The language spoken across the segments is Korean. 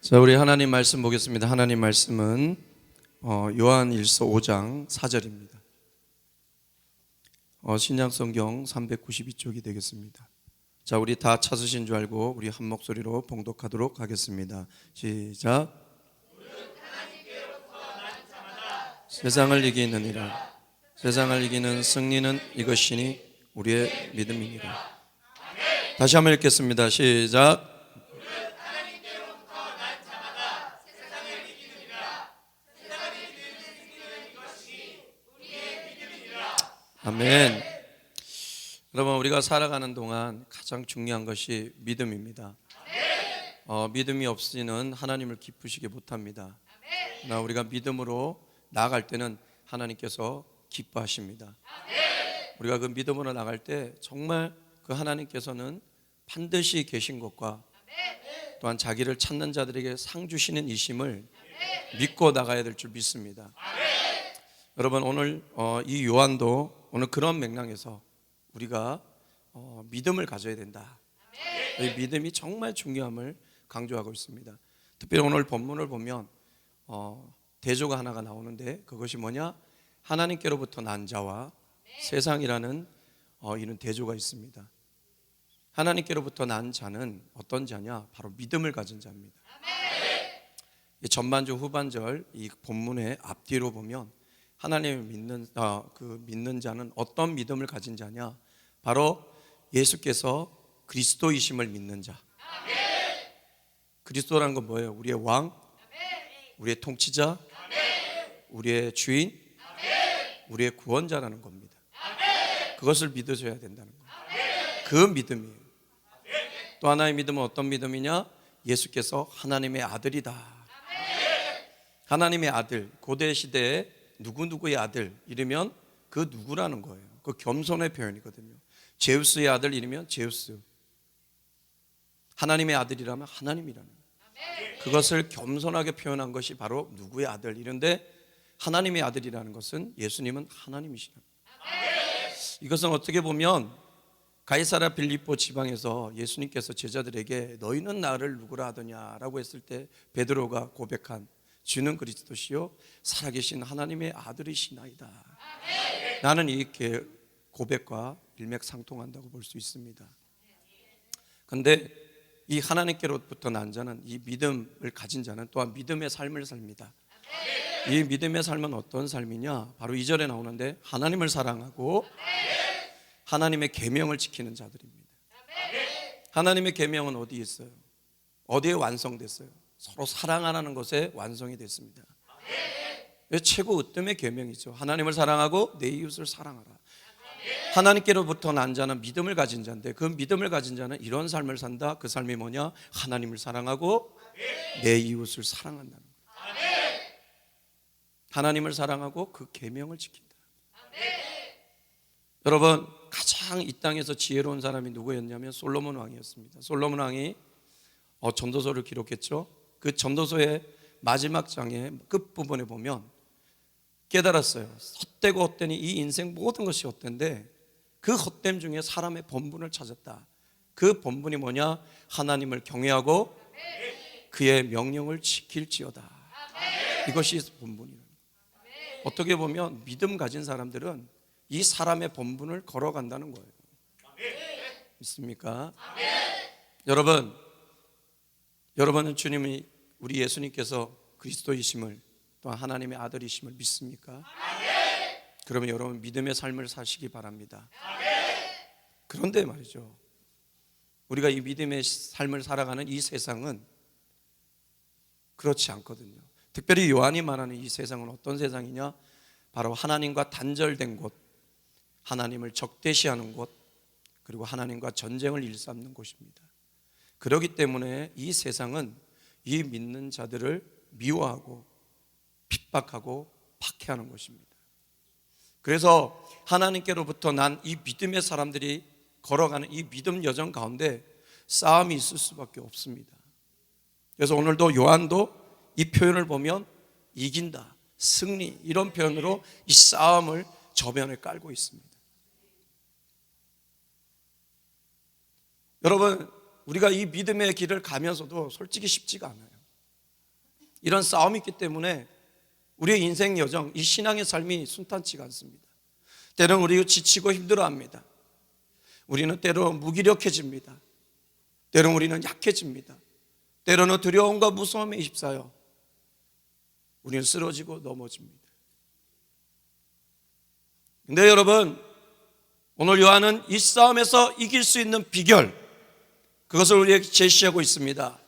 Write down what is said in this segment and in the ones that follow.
자, 우리 하나님 말씀 보겠습니다. 하나님 말씀은 요한일서 5장 4절입니다. 신약성경 392쪽이 되겠습니다. 자, 우리 다 찾으신 줄 알고 우리 한 목소리로 봉독하도록 하겠습니다. 시작. 세상을 이기느니라. 세상을 이기는 승리는 이것이니 우리의 믿음이니라. 다시 한번 읽겠습니다. 시작. 아멘. 여러분, 우리가 살아가는 동안 가장 중요한 것이 믿음입니다. 믿음이 없이는 하나님을 기쁘시게 못합니다. 그러나 우리가 믿음으로 나아갈 때는 하나님께서 기뻐하십니다. 우리가 그 믿음으로 나갈 때 정말 그 하나님께서는 반드시 계신 것과 또한 자기를 찾는 자들에게 상 주시는 이심을 믿고 나가야 될 줄 믿습니다. 여러분, 오늘 이 요한도 오늘 그런 맥락에서 우리가 믿음을 가져야 된다. 이 믿음이 정말 중요함을 강조하고 있습니다. 특별히 오늘 본문을 보면 대조가 하나가 나오는데 그것이 뭐냐? 하나님께로부터 난 자와 세상이라는 이런 대조가 있습니다. 하나님께로부터 난 자는 어떤 자냐? 바로 믿음을 가진 자입니다. 이 전반절 후반절 이 본문의 앞뒤로 보면 하나님을 믿는 자는 어떤 믿음을 가진 자냐? 바로 예수께서 그리스도이심을 믿는 자. 그리스도라는 건 뭐예요? 우리의 왕, 우리의 통치자, 우리의 주인, 우리의 구원자라는 겁니다. 그것을 믿으셔야 된다는 거예요. 그 믿음이에요. 또 하나의 믿음은 어떤 믿음이냐? 예수께서 하나님의 아들이다. 하나님의 아들, 고대 시대에 누구누구의 아들 이르면 그 누구라는 거예요. 그 겸손의 표현이거든요. 제우스의 아들 이르면 제우스, 하나님의 아들이라면 하나님이라는 거예요. 그것을 겸손하게 표현한 것이 바로 누구의 아들 이런데 하나님의 아들이라는 것은 예수님은 하나님이시라. 이것은 어떻게 보면 가이사랴 빌립보 지방에서 예수님께서 제자들에게 너희는 나를 누구라 하더냐라고 했을 때 베드로가 고백한 주는 그리스도시요 살아계신 하나님의 아들이시나이다. 나는 이 고백과 일맥상통한다고 볼 수 있습니다. 그런데 이 하나님께로부터 난 자는 이 믿음을 가진 자는 또한 믿음의 삶을 삽니다. 이 믿음의 삶은 어떤 삶이냐? 바로 2절에 나오는데 하나님을 사랑하고 하나님의 계명을 지키는 자들입니다. 하나님의 계명은 어디에 있어요? 어디에 완성됐어요? 서로 사랑하라는 것에 완성이 됐습니다. 최고 으뜸의 계명이죠. 하나님을 사랑하고 내 이웃을 사랑하라. 하나님께로부터 난 자는 믿음을 가진 자인데 그 믿음을 가진 자는 이런 삶을 산다. 그 삶이 뭐냐? 하나님을 사랑하고 내 이웃을 사랑한다는 거예요. 하나님을 사랑하고 그 계명을 지킨다. 여러분, 가장 이 땅에서 지혜로운 사람이 누구였냐면 솔로몬 왕이었습니다. 솔로몬 왕이 전도서를 기록했죠. 그 전도서의 마지막 장의 끝부분에 보면 깨달았어요. 헛되고 헛되니 이 인생 모든 것이 헛된데 그 헛됨 중에 사람의 본분을 찾았다. 그 본분이 뭐냐? 하나님을 경외하고 그의 명령을 지킬지어다. 이것이 본분이에요. 어떻게 보면 믿음 가진 사람들은 이 사람의 본분을 걸어간다는 거예요. 믿습니까? 여러분은 주님이 우리 예수님께서 그리스도이심을 또한 하나님의 아들이심을 믿습니까? 그러면 여러분 믿음의 삶을 사시기 바랍니다. 그런데 말이죠, 우리가 이 믿음의 삶을 살아가는 이 세상은 그렇지 않거든요. 특별히 요한이 말하는 이 세상은 어떤 세상이냐? 바로 하나님과 단절된 곳, 하나님을 적대시하는 곳, 그리고 하나님과 전쟁을 일삼는 곳입니다. 그렇기 때문에 이 세상은 이 믿는 자들을 미워하고 핍박하고 박해하는 것입니다. 그래서 하나님께로부터 난 이 믿음의 사람들이 걸어가는 이 믿음 여정 가운데 싸움이 있을 수밖에 없습니다. 그래서 오늘도 요한도 이 표현을 보면 이긴다, 승리 이런 표현으로 이 싸움을 저변에 깔고 있습니다. 여러분, 우리가 이 믿음의 길을 가면서도 솔직히 쉽지가 않아요. 이런 싸움이 있기 때문에 우리의 인생 여정, 이 신앙의 삶이 순탄치가 않습니다. 때로는 우리가 지치고 힘들어합니다. 우리는 때로 무기력해집니다. 때로는 우리는 약해집니다. 때로는 두려움과 무서움에 휩싸여 우리는 쓰러지고 넘어집니다. 근데 여러분, 오늘 요한은 이 싸움에서 이길 수 있는 비결, 그것을 우리에게 제시하고 있습니다.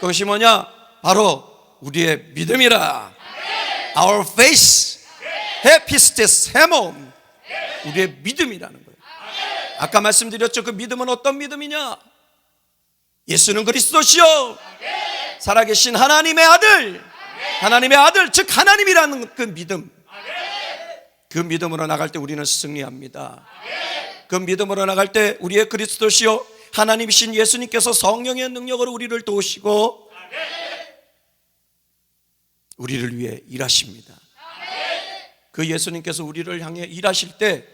그것이 뭐냐? 바로 우리의 믿음이라. Our faith, pistis hemon. 우리의 믿음이라는 거예요. 아까 말씀드렸죠. 그 믿음은 어떤 믿음이냐? 예수는 그리스도시요 살아계신 하나님의 아들, 하나님의 아들, 즉 하나님이라는 그 믿음. 그 믿음으로 나갈 때 우리는 승리합니다. 그 믿음으로 나갈 때 우리의 그리스도시요 하나님이신 예수님께서 성령의 능력으로 우리를 도우시고 우리를 위해 일하십니다. 그 예수님께서 우리를 향해 일하실 때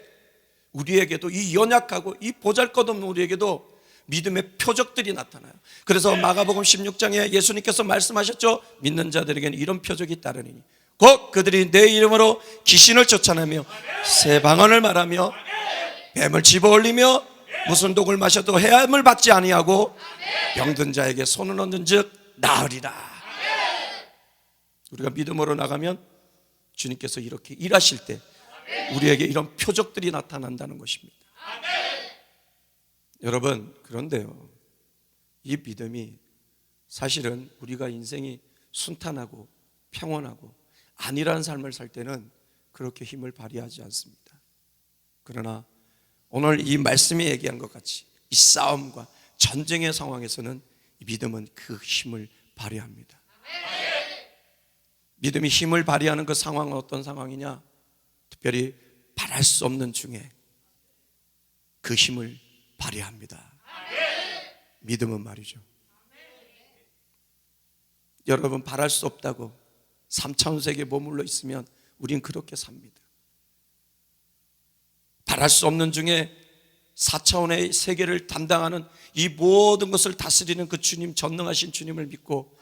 우리에게도, 이 연약하고 이 보잘것없는 우리에게도 믿음의 표적들이 나타나요. 그래서 마가복음 16장에 예수님께서 말씀하셨죠. 믿는 자들에게는 이런 표적이 따르니 곧 그들이 내 이름으로 귀신을 쫓아내며 새 방언을 말하며 뱀을 집어올리며 무슨 독을 마셔도 해함을 받지 아니하고 병든 자에게 손을 얹은 즉 나으리라. 우리가 믿음으로 나가면 주님께서 이렇게 일하실 때 우리에게 이런 표적들이 나타난다는 것입니다. 여러분, 그런데요, 이 믿음이 사실은 우리가 인생이 순탄하고 평온하고 안일한 삶을 살 때는 그렇게 힘을 발휘하지 않습니다. 그러나 오늘 이 말씀이 얘기한 것 같이 이 싸움과 전쟁의 상황에서는 이 믿음은 그 힘을 발휘합니다. 믿음이 힘을 발휘하는 그 상황은 어떤 상황이냐? 특별히 바랄 수 없는 중에 그 힘을 발휘합니다. 믿음은 말이죠. 여러분, 바랄 수 없다고 3차원 세계에 머물러 있으면 우린 그렇게 삽니다. 바랄 수 없는 중에 4차원의 세계를 담당하는 이 모든 것을 다스리는 그 주님, 전능하신 주님을 믿고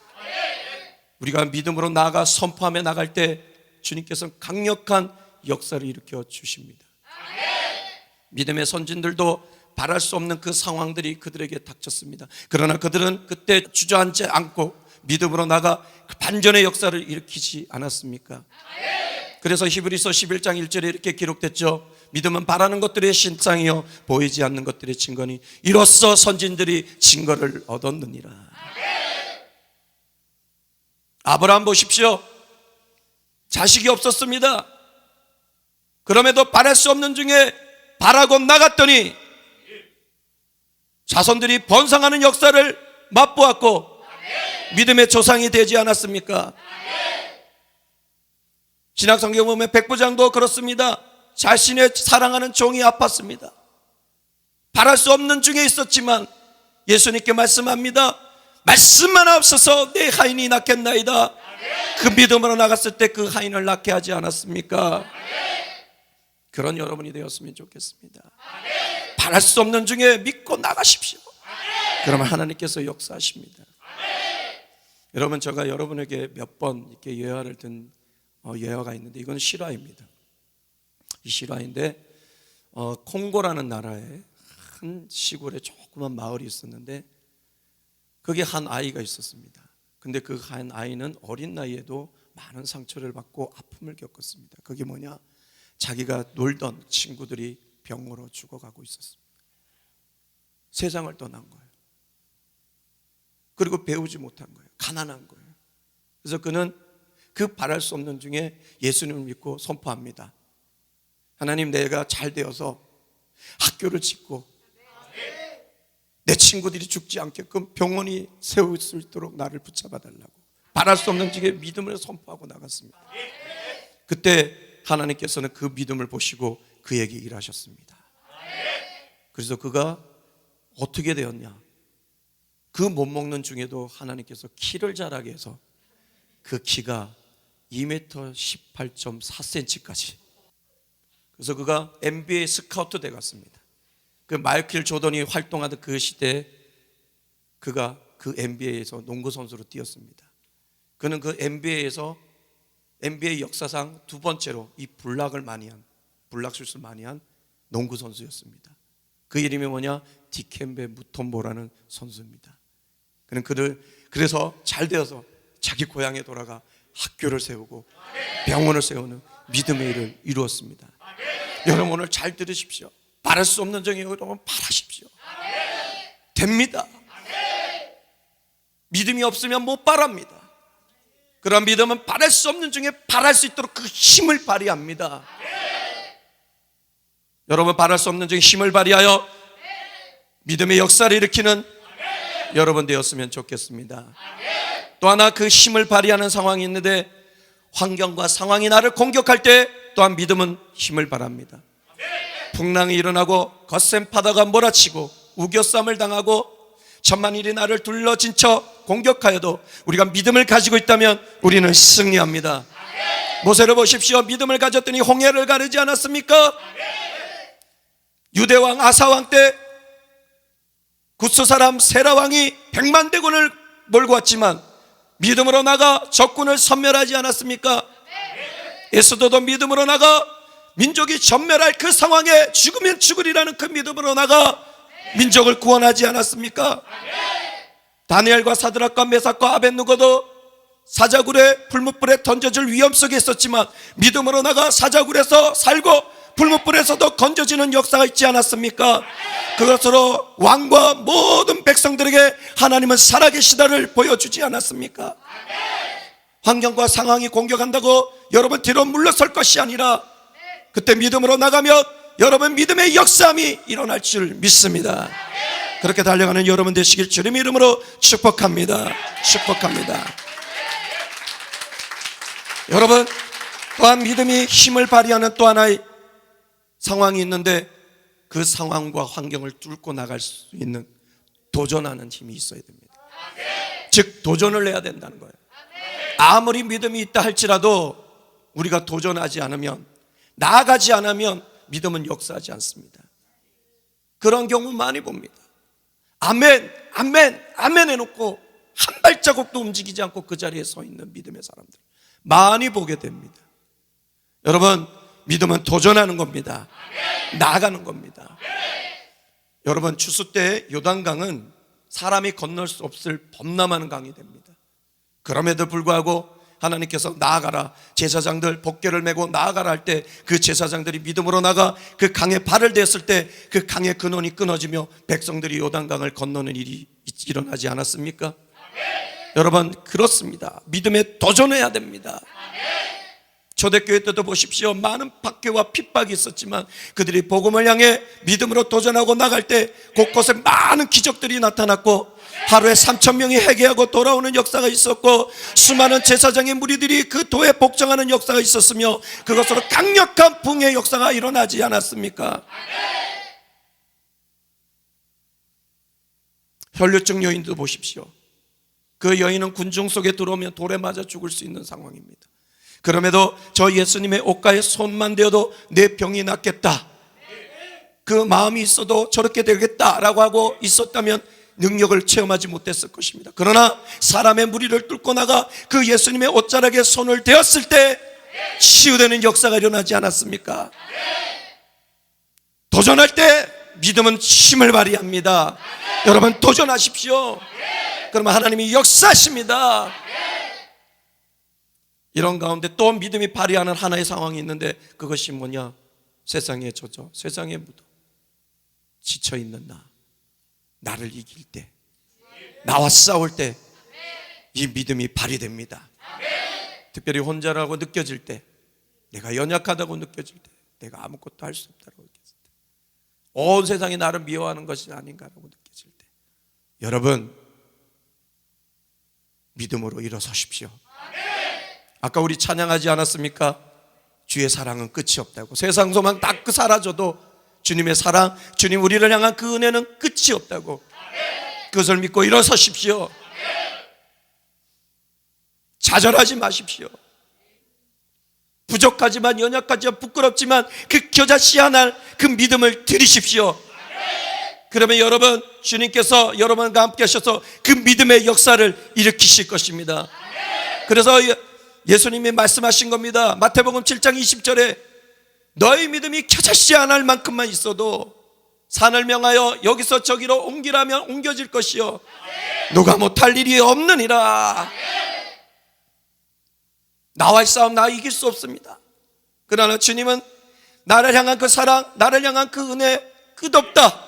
우리가 믿음으로 나아가 선포하며 나갈 때 주님께서는 강력한 역사를 일으켜 주십니다. 믿음의 선진들도 바랄 수 없는 그 상황들이 그들에게 닥쳤습니다. 그러나 그들은 그때 주저앉지 않고 믿음으로 나가 그 반전의 역사를 일으키지 않았습니까? 그래서 히브리서 11장 1절에 이렇게 기록됐죠. 믿음은 바라는 것들의 신상이요 보이지 않는 것들의 증거니 이로써 선진들이 증거를 얻었느니라. 아브라함 보십시오. 자식이 없었습니다. 그럼에도 바랄 수 없는 중에 바라고 나갔더니 자손들이 번성하는 역사를 맛보았고 믿음의 조상이 되지 않았습니까? 신약 성경 보면 백부장도 그렇습니다. 자신의 사랑하는 종이 아팠습니다. 바랄 수 없는 중에 있었지만 예수님께 말씀합니다. 말씀만 없어서 내 하인이 낳겠나이다. 그 믿음으로 나갔을 때 그 하인을 낳게 하지 않았습니까? 그런 여러분이 되었으면 좋겠습니다. 바랄 수 없는 중에 믿고 나가십시오. 그러면 하나님께서 역사하십니다. 여러분, 제가 여러분에게 몇 번 이렇게 예화를 든 예화가 있는데 이건 실화입니다. 이 실화인데 콩고라는 나라에 한 시골에 조그만 마을이 있었는데 거기에 한 아이가 있었습니다. 근데 그 한 아이는 어린 나이에도 많은 상처를 받고 아픔을 겪었습니다. 그게 뭐냐? 자기가 놀던 친구들이 병으로 죽어가고 있었습니다. 세상을 떠난 거예요. 그리고 배우지 못한 거예요. 가난한 거예요. 그래서 그는 그 바랄 수 없는 중에 예수님을 믿고 선포합니다. 하나님, 내가 잘 되어서 학교를 짓고 내 친구들이 죽지 않게끔 병원이 세울 수 있도록 나를 붙잡아 달라고 바랄 수 없는 중에 믿음을 선포하고 나갔습니다. 그때 하나님께서는 그 믿음을 보시고 그에게 일하셨습니다. 그래서 그가 어떻게 되었냐? 그 못 먹는 중에도 하나님께서 키를 자라게 해서 그 키가 2m 18.4cm까지. 그래서 그가 NBA 스카우트 돼 갔습니다. 그 마이클 조던이 활동하던 그 시대에 그가 그 NBA에서 농구 선수로 뛰었습니다. 그는 그 NBA 역사상 두 번째로 이 블락슛을 많이 한 농구 선수였습니다. 그 이름이 뭐냐? 디켄베 무톰보라는 선수입니다. 그는 그래서 잘 되어서 자기 고향에 돌아가 학교를 세우고 병원을 세우는 믿음의 일을 이루었습니다. 여러분 오늘 잘 들으십시오. 바랄 수 없는 정에 여러분 바라십시오. 됩니다. 믿음이 없으면 못 바랍니다. 그런 믿음은 바랄 수 없는 중에 바랄 수 있도록 그 힘을 발휘합니다. 여러분 바랄 수 없는 중에 힘을 발휘하여 믿음의 역사를 일으키는 여러분 되었으면 좋겠습니다. 또 하나 그 힘을 발휘하는 상황이 있는데, 환경과 상황이 나를 공격할 때 또한 믿음은 힘을 발합니다. 풍랑이 일어나고 거센 바다가 몰아치고 우겨쌈을 당하고 천만일이 나를 둘러진쳐 공격하여도 우리가 믿음을 가지고 있다면 우리는 승리합니다. 모세를 보십시오. 믿음을 가졌더니 홍해를 가르지 않았습니까? 유대왕 아사왕 때 구스 사람 세라왕이 100만 대군을 몰고 왔지만 믿음으로 나가 적군을 섬멸하지 않았습니까? 에스더도 믿음으로 나가 민족이 전멸할 그 상황에 죽으면 죽으리라는 그 믿음으로 나가 민족을 구원하지 않았습니까? 다니엘과 사드락과 메삭과 아벳느고도 사자굴에 불못불에 던져질 위험 속에 있었지만 믿음으로 나가 사자굴에서 살고 불못불에서도 건져지는 역사가 있지 않았습니까? 그것으로 왕과 모든 백성들에게 하나님은 살아계시다를 보여주지 않았습니까? 환경과 상황이 공격한다고 여러분 뒤로 물러설 것이 아니라 그때 믿음으로 나가면 여러분 믿음의 역사함이 일어날 줄 믿습니다. 그렇게 달려가는 여러분 되시길 주님의 이름으로 축복합니다. 축복합니다. 여러분 또한 믿음이 힘을 발휘하는 또 하나의 상황이 있는데, 그 상황과 환경을 뚫고 나갈 수 있는 도전하는 힘이 있어야 됩니다. 즉 도전을 해야 된다는 거예요. 아무리 믿음이 있다 할지라도 우리가 도전하지 않으면, 나아가지 않으면 믿음은 역사하지 않습니다. 그런 경우 많이 봅니다. 아멘 아멘 아멘 해놓고 한 발자국도 움직이지 않고 그 자리에 서 있는 믿음의 사람들 많이 보게 됩니다. 여러분 믿음은 도전하는 겁니다. 나아가는 겁니다. 여러분 추수 때 요단강은 사람이 건널 수 없을 범람하는 강이 됩니다. 그럼에도 불구하고 하나님께서 나아가라, 제사장들 복궤를 메고 나아가라 할 때 그 제사장들이 믿음으로 나가 그 강에 발을 댔을 때 그 강의 근원이 끊어지며 백성들이 요단강을 건너는 일이 일어나지 않았습니까? 여러분 그렇습니다. 믿음에 도전해야 됩니다. 초대교회 때도 보십시오. 많은 박해와 핍박이 있었지만 그들이 복음을 향해 믿음으로 도전하고 나갈 때 곳곳에 많은 기적들이 나타났고 하루에 3,000명이 회개하고 돌아오는 역사가 있었고 수많은 제사장의 무리들이 그 도에 복종하는 역사가 있었으며 그것으로 강력한 붕의 역사가 일어나지 않았습니까? 혈류증 여인도 보십시오. 그 여인은 군중 속에 들어오면 돌에 맞아 죽을 수 있는 상황입니다. 그럼에도 저 예수님의 옷가에 손만 대어도 내 병이 낫겠다, 그 마음이 있어도 저렇게 되겠다라고 하고 있었다면 능력을 체험하지 못했을 것입니다. 그러나 사람의 무리를 뚫고 나가 그 예수님의 옷자락에 손을 대었을 때 치유되는 역사가 일어나지 않았습니까? 도전할 때 믿음은 힘을 발휘합니다. 여러분 도전하십시오. 그러면 하나님이 역사하십니다. 이런 가운데 또 믿음이 발휘하는 하나의 상황이 있는데 그것이 뭐냐? 세상에 젖어 세상에 묻어 지쳐있는 나를 이길 때, 나와 싸울 때 이 믿음이 발휘됩니다. 특별히 혼자라고 느껴질 때, 내가 연약하다고 느껴질 때, 내가 아무것도 할 수 없다고 느껴질 때, 온 세상이 나를 미워하는 것이 아닌가라고 느껴질 때, 여러분 믿음으로 일어서십시오. 아까 우리 찬양하지 않았습니까? 주의 사랑은 끝이 없다고. 세상 소망 다 사라져도 주님의 사랑, 주님 우리를 향한 그 은혜는 끝이 없다고. 그것을 믿고 일어서십시오. 좌절하지 마십시오. 부족하지만 연약하지만 부끄럽지만 그 겨자씨 하나 그 믿음을 드리십시오. 그러면 여러분 주님께서 여러분과 함께 하셔서 그 믿음의 역사를 일으키실 것입니다. 그래서 예수님이 말씀하신 겁니다. 마태복음 7장 20절에 너희 믿음이 겨자씨 안 할 만큼만 있어도 산을 명하여 여기서 저기로 옮기라면 옮겨질 것이요 누가 못할 일이 없느니라. 나와의 싸움 나 이길 수 없습니다. 그러나 주님은 나를 향한 그 사랑, 나를 향한 그 은혜 끝없다,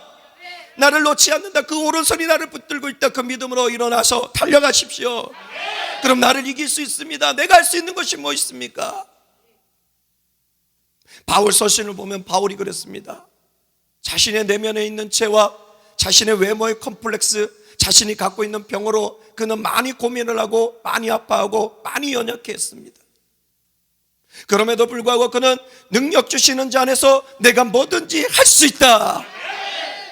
나를 놓지 않는다, 그 오른손이 나를 붙들고 있다, 그 믿음으로 일어나서 달려가십시오. 그럼 나를 이길 수 있습니다. 내가 할 수 있는 것이 뭐 있습니까? 바울 서신을 보면 바울이 그랬습니다. 자신의 내면에 있는 죄와 자신의 외모의 컴플렉스, 자신이 갖고 있는 병으로 그는 많이 고민을 하고 많이 아파하고 많이 연약했습니다. 그럼에도 불구하고 그는 능력 주시는 자 안에서 내가 뭐든지 할 수 있다,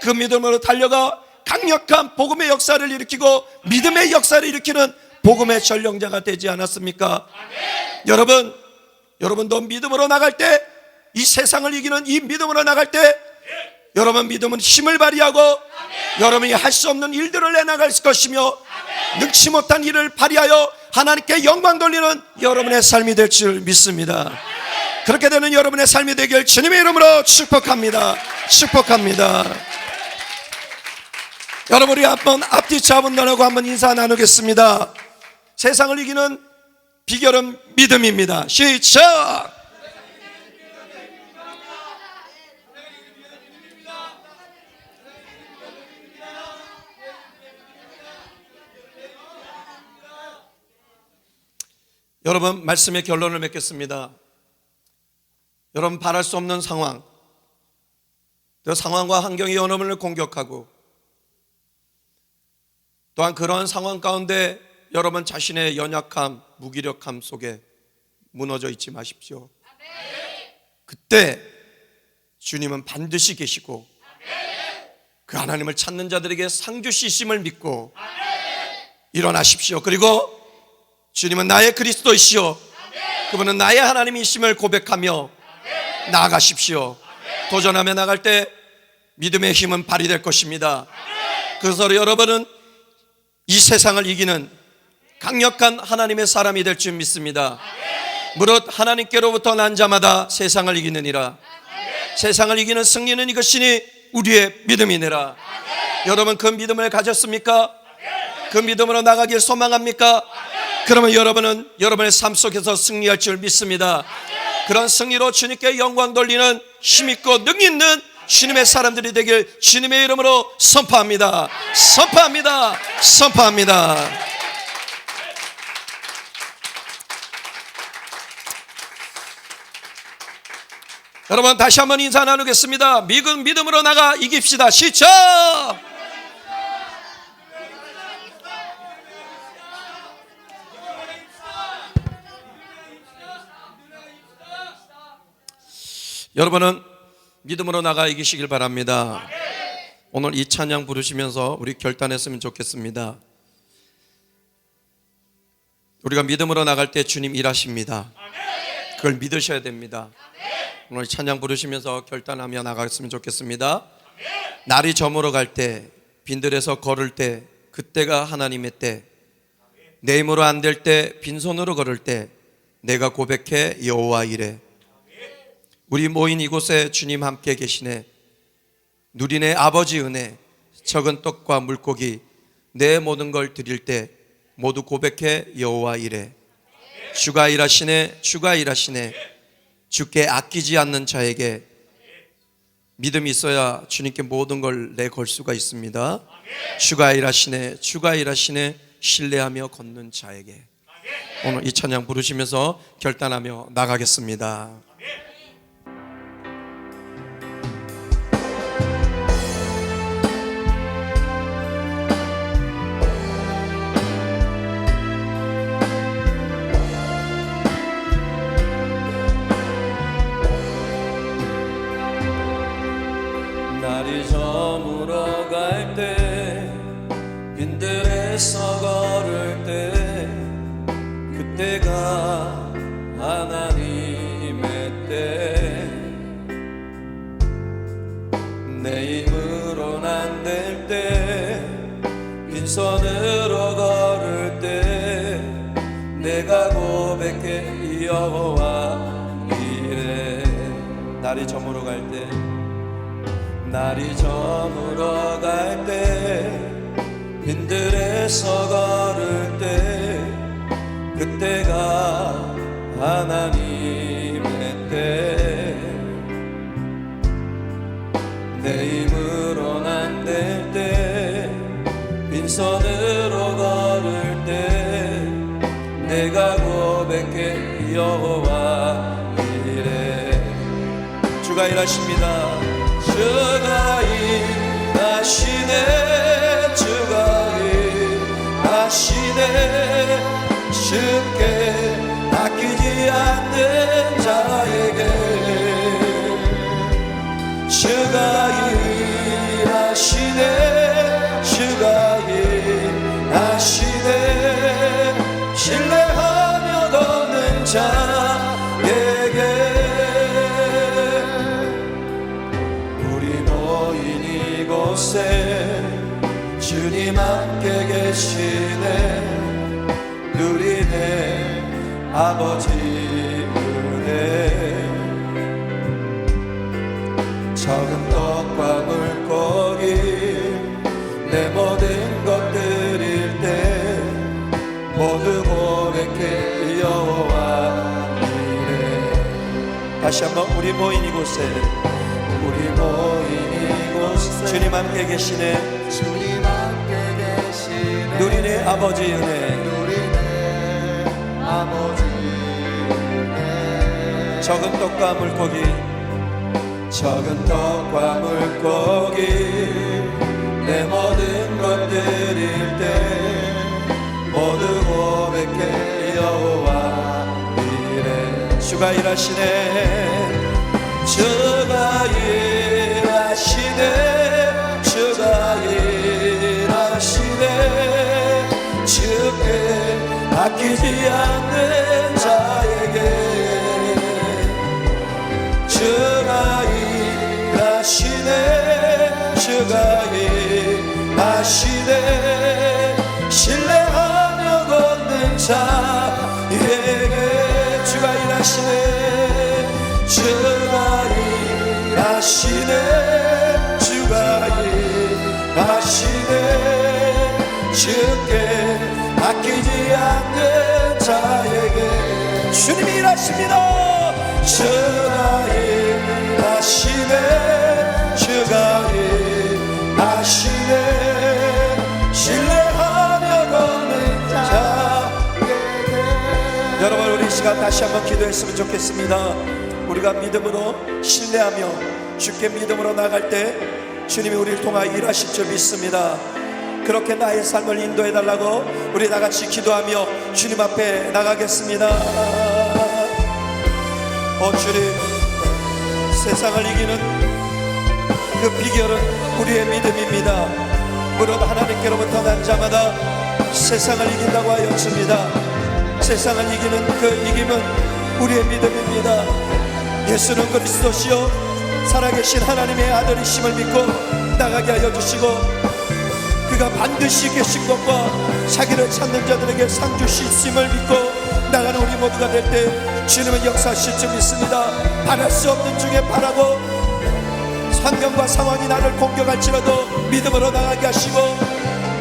그 믿음으로 달려가 강력한 복음의 역사를 일으키고 믿음의 역사를 일으키는 복음의 전령자가 되지 않았습니까? 여러분도 믿음으로 나갈 때, 이 세상을 이기는 이 믿음으로 나갈 때 여러분 믿음은 힘을 발휘하고 여러분이 할 수 없는 일들을 내나갈 것이며 능치 못한 일을 발휘하여 하나님께 영광 돌리는 여러분의 삶이 될 줄 믿습니다. 그렇게 되는 여러분의 삶이 되길 주님의 이름으로 축복합니다. 축복합니다. 여러분, 우리 한번 앞뒤 차분단하고 한번 인사 나누겠습니다. 세상을 이기는 비결은 믿음입니다. 시작! 여러분, 말씀의 결론을 맺겠습니다. 여러분, 바랄 수 없는 상황, 그 상황과 환경이 여러분을 공격하고 또한 그러한 상황 가운데 여러분 자신의 연약함, 무기력함 속에 무너져 있지 마십시오. 그때 주님은 반드시 계시고 그 하나님을 찾는 자들에게 상 주시심을 믿고 일어나십시오. 그리고 주님은 나의 그리스도이시오, 그분은 나의 하나님이심을 고백하며 나아가십시오. 도전하며 나갈 때 믿음의 힘은 발휘될 것입니다. 그래서 여러분은 이 세상을 이기는 강력한 하나님의 사람이 될 줄 믿습니다. 무릇 하나님께로부터 난 자마다 세상을 이기느니라. 세상을 이기는 승리는 이것이니 우리의 믿음이니라. 여러분, 그 믿음을 가졌습니까? 그 믿음으로 나가길 소망합니까? 그러면 여러분은 여러분의 삶 속에서 승리할 줄 믿습니다. 그런 승리로 주님께 영광 돌리는 힘있고 능있는 주님의 사람들이 되길 주님의 이름으로 선포합니다. 선포합니다. 선포합니다. 여러분, 다시 한번 인사 나누겠습니다. 믿음으로 나가 이깁시다. 시작! 여러분은 믿음으로 나가 이기시길 바랍니다. 오늘 이 찬양 부르시면서 우리 결단했으면 좋겠습니다. 우리가 믿음으로 나갈 때 주님 일하십니다. 그걸 믿으셔야 됩니다. 오늘 찬양 부르시면서 결단하며 나갔으면 좋겠습니다. 날이 저물어 갈 때, 빈들에서 걸을 때, 그때가 하나님의 때, 내 힘으로 안 될 때, 빈손으로 걸을 때 내가 고백해 여호와 이래. 우리 모인 이곳에 주님 함께 계시네. 누리네 아버지 은혜, 적은 떡과 물고기 내 모든 걸 드릴 때 모두 고백해 여호와 이래. 주가 일하시네. 주가 일하시네. 주께 아끼지 않는 자에게 믿음이 있어야 주님께 모든 걸 내걸 수가 있습니다. 주가 일하시네. 주가 일하시네. 신뢰하며 걷는 자에게. 오늘 이 찬양 부르시면서 결단하며 나가겠습니다. 날이 저물어 갈 때, 빈들에서 걸을 때, 그때가 하나님의 때. 내 힘으로는 안 될 때, 빈손으로 걸을 때 내가 여호와 이래. 날이 저물어 갈 때, 날이 저물어 갈 때, 빈들에서 걸을 때, 그때가 하나님의 때. 내 힘으로 안 될 때, 빈손으로 걸을 때, 내가 고백해 여호와 이래. 주가 일하십니다. 주가 일하시네. 주가 일하시네. 쉽게 아끼지 않는 자에게 주가 일하시네. 주가 일하시네. 신뢰하며 걷는 자에게. 우리 모인 이곳에 주님 함께 계시네. 누리네 아버지 은혜. 적은 떡과 물고기 내 모든 것 드릴 때, 모두 고백해 여호와 이래. 다시 한번 우리 모인 이곳에, 우리 모인 이곳에 주님 함께 계시네. 주님 함께 계시네. 누리네 아버지 은혜. 누리네 아버지 은혜. 적은 떡과 물고기, 적은 떡과 물고기 내 모든 것 드릴 때, 모두 고백해 여호와 이래. 주가 일하시네. 주가 일하시네. 주가 일하시네. 주께 아끼지 않는 자에게 주가 일하시네. 주가 일하시네. 신뢰하며 걷는 자에게 주가 일하시네. 주가 일하시네. 주가 일하시네. 주께 아끼지 않는 자에게 주님이 일하십니다. 주가 일하시네. 주가 일하시네. 신뢰하며 걷는 자에게. 여러분, 우리 이 시간 다시 한번 기도했으면 좋겠습니다. 우리가 믿음으로 신뢰하며 주께 믿음으로 나갈 때 주님이 우리를 통하여 일하실 줄 믿습니다. 그렇게 나의 삶을 인도해달라고 우리 다같이 기도하며 주님 앞에 나가겠습니다. 주님, 세상을 이기는 그 비결은 우리의 믿음입니다. 무릇 하나님께로부터 난 자마다 세상을 이긴다고 하였습니다. 세상을 이기는 그 이김은 우리의 믿음입니다. 예수는 그리스도시요 살아계신 하나님의 아들이심을 믿고 나가게 하여 주시고, 그가 반드시 계신 것과 자기를 찾는 자들에게 상 주시심을 믿고 나가는 우리 모두가 될 때 주님은 역사하실 줄 믿습니다. 바랄 수 없는 중에 바라고, 환경과 상황이 나를 공격할지라도 믿음으로 나가게 하시고,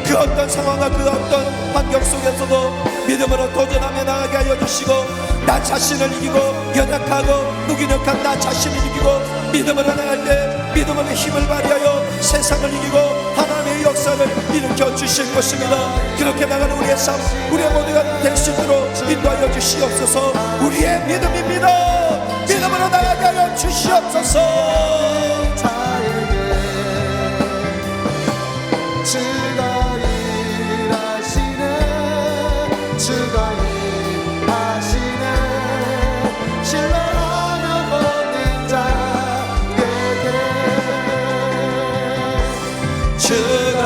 그 어떤 상황과 그 어떤 환경 속에서도 믿음으로 도전하며 나가게 하여 주시고, 나 자신을 이기고 연약하고 무기력한 나 자신을 이기고 믿음으로 나갈 때 믿음으로 힘을 발휘하여 세상을 이기고 하나님의 역사를 일으켜 주실 것입니다. 그렇게 나가는 우리의 삶, 우리의 모두가 될 수 있도록 인도하여 주시옵소서. 우리의 믿음입니다. 믿음으로 나가게 하여 주시옵소서. 주가 일하시네. 주가 일하시네. 신뢰하며 걷는 자에게 주가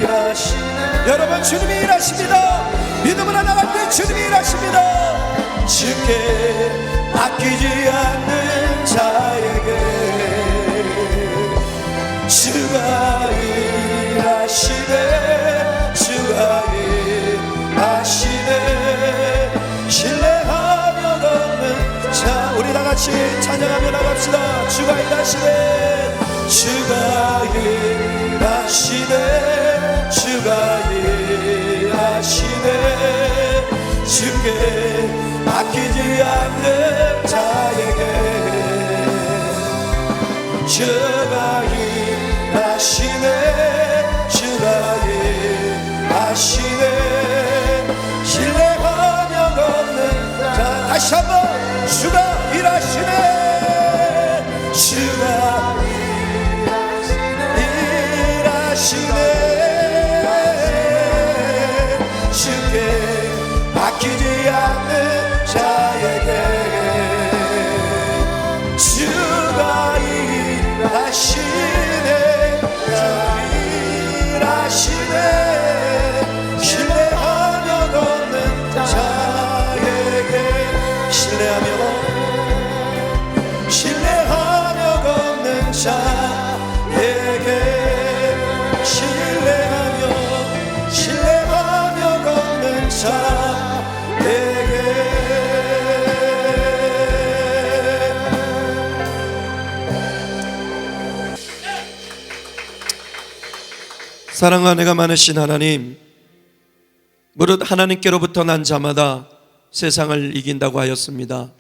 일하시네. 여러분, 주님이 일하십니다. 믿음으로 나갈 때 주님이 일하십니다. 주께 아끼지 않는 자에게 주가 일하시네. 주가 일하시네. 신뢰하며 주가 일하시네 주가 일하시네 주가 일하시네 주께 맡기지 않는 자에게 주가 일하시네 주가 일하시네 신뢰하며 걷는 자 다시 한번 주가 일하시네 주가 일하시네 주께 맡기지 않는 자에게 주가 일하시네 주가 일하시네 신뢰하며 걷는 자에게 신뢰하며 걷는 자에게 신뢰하며 걷는 자에게 사랑과 은혜가 많으신 하나님, 무릇 하나님께로부터 난 자마다 세상을 이긴다고 하였습니다.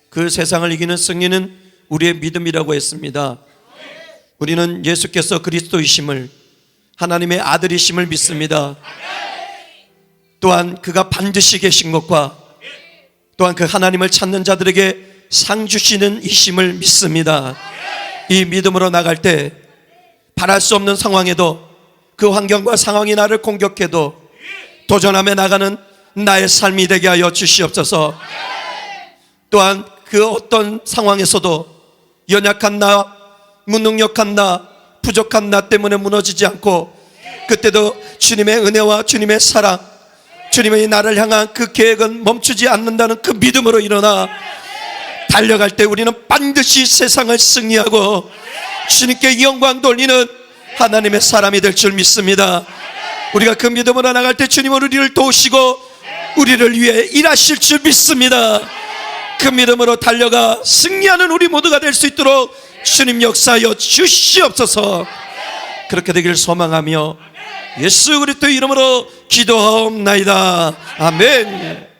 그 세상을 이기는 승리는 우리의 믿음이라고 했습니다. 우리는 예수께서 그리스도이심을, 하나님의 아들이심을 믿습니다. 또한 그가 반드시 계신 것과 또한 그 하나님을 찾는 자들에게 상 주시는 이심을 믿습니다. 이 믿음으로 나갈 때 바랄 수 없는 상황에도 그 환경과 상황이 나를 공격해도 도전하며 나가는 나의 삶이 되게 하여 주시옵소서. 또한 그 어떤 상황에서도 연약한 나, 무능력한 나, 부족한 나 때문에 무너지지 않고 그때도 주님의 은혜와 주님의 사랑, 주님의 나를 향한 그 계획은 멈추지 않는다는 그 믿음으로 일어나 달려갈 때 우리는 반드시 세상을 승리하고 주님께 영광 돌리는 하나님의 사람이 될 줄 믿습니다. 우리가 그 믿음으로 나갈 때 주님은 우리를 도우시고 우리를 위해 일하실 줄 믿습니다. 그 믿음으로 달려가 승리하는 우리 모두가 될 수 있도록 주님 역사하여 주시옵소서. 그렇게 되기를 소망하며 예수 그리스도의 이름으로 기도하옵나이다. 아멘.